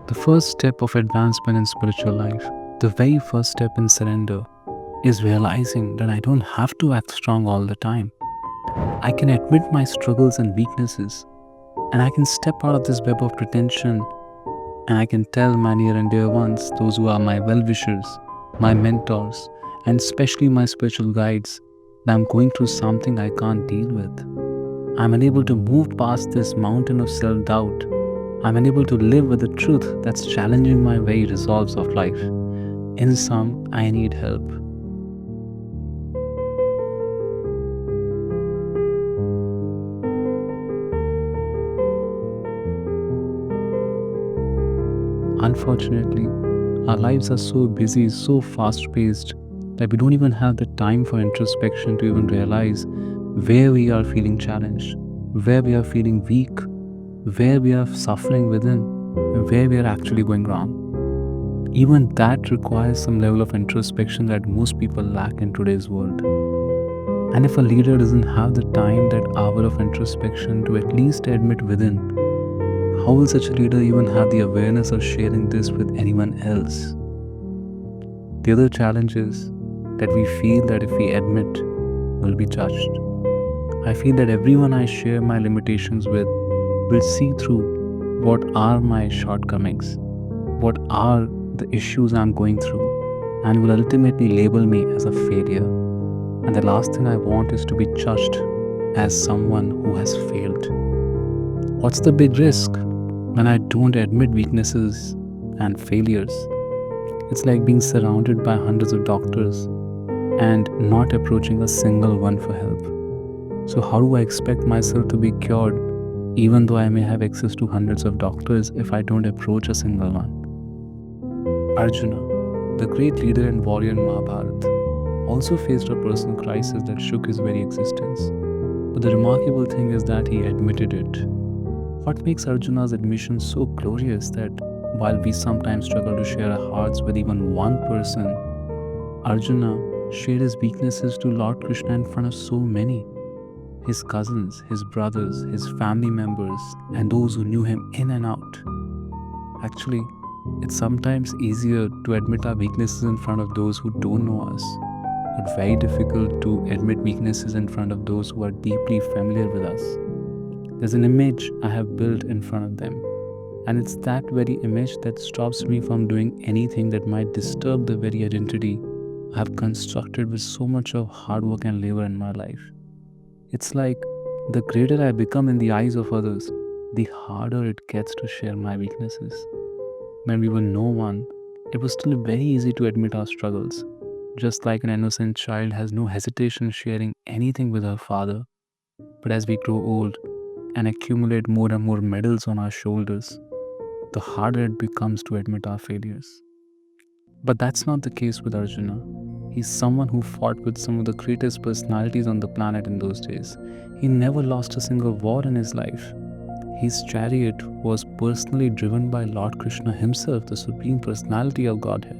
The first step of advancement in spiritual life, the very first step in surrender, is realizing that I don't have to act strong all the time. I can admit my struggles and weaknesses, and I can step out of this web of pretension, and I can tell my near and dear ones, those who are my well wishers, my mentors, and especially my spiritual guides, that I'm going through something I can't deal with. I'm unable to move past this mountain of self doubt. I'm unable to live with the truth that's challenging my very resolves of life. In sum, I need help. Unfortunately, our lives are so busy, so fast paced, that we don't even have the time for introspection to even realize where we are feeling challenged, where we are feeling weak, where we are suffering within, and where we are actually going wrong. Even that requires some level of introspection that most people lack in today's world. And if a leader doesn't have the time, that hour of introspection to at least admit within, how will such a leader even have the awareness of sharing this with anyone else? The other challenge is that we feel that if we admit, we'll be judged. I feel that everyone I share my limitations with will see through what are my shortcomings, what are the issues I'm going through, and will ultimately label me as a failure. And the last thing I want is to be judged as someone who has failed. What's the big risk when I don't admit weaknesses and failures? It's like being surrounded by hundreds of doctors and not approaching a single one for help. So, how do I expect myself to be cured even though I may have access to hundreds of doctors if I don't approach a single one? Arjuna, the great leader and warrior in Mahabharata, also faced a personal crisis that shook his very existence. But the remarkable thing is that he admitted it. What makes Arjuna's admission so glorious that while we sometimes struggle to share our hearts with even one person, Arjuna shared his weaknesses to Lord Krishna in front of so many. His cousins, his brothers, his family members, and those who knew him in and out. Actually, it's sometimes easier to admit our weaknesses in front of those who don't know us, but very difficult to admit weaknesses in front of those who are deeply familiar with us. There's an image I have built in front of them, and it's that very image that stops me from doing anything that might disturb the very identity I have constructed with so much of hard work and labor in my life. It's like the greater I become in the eyes of others, the harder it gets to share my weaknesses. When we were no one, it was still very easy to admit our struggles. Just like an innocent child has no hesitation sharing anything with her father. But as we grow old and accumulate more and more medals on our shoulders, the harder it becomes to admit our failures. But that's not the case with Arjuna. He's someone who fought with some of the greatest personalities on the planet in those days. He never lost a single war in his life. His chariot was personally driven by Lord Krishna himself, the Supreme Personality of Godhead.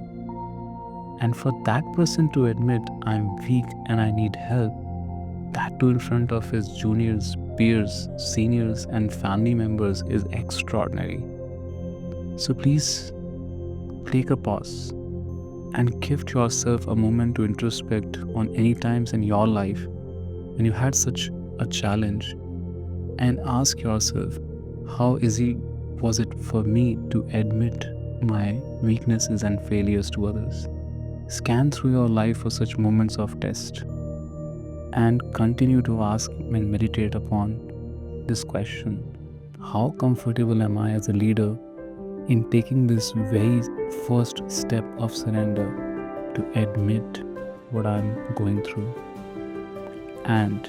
And for that person to admit, I'm weak and I need help, that too in front of his juniors, peers, seniors, and family members, is extraordinary. So please take a pause and give yourself a moment to introspect on any times in your life when you had such a challenge, and ask yourself, how easy was it for me to admit my weaknesses and failures to others? Scan through your life for such moments of test and continue to ask and meditate upon this question: how comfortable am I as a leader in taking this very first step of surrender to admit what I'm going through? And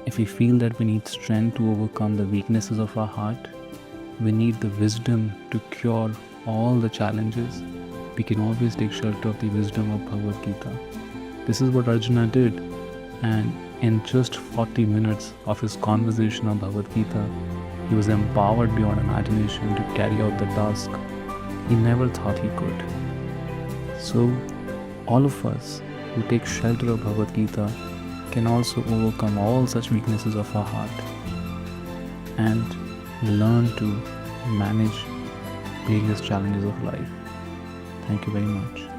if we feel that we need strength to overcome the weaknesses of our heart, we need the wisdom to cure all the challenges, we can always take shelter of the wisdom of Bhagavad Gita. This is what Arjuna did, and in just 40 minutes of his conversation on Bhagavad Gita, he was empowered beyond imagination to carry out the task he never thought he could. So, all of us who take shelter of Bhagavad Gita can also overcome all such weaknesses of our heart and learn to manage various challenges of life. Thank you very much.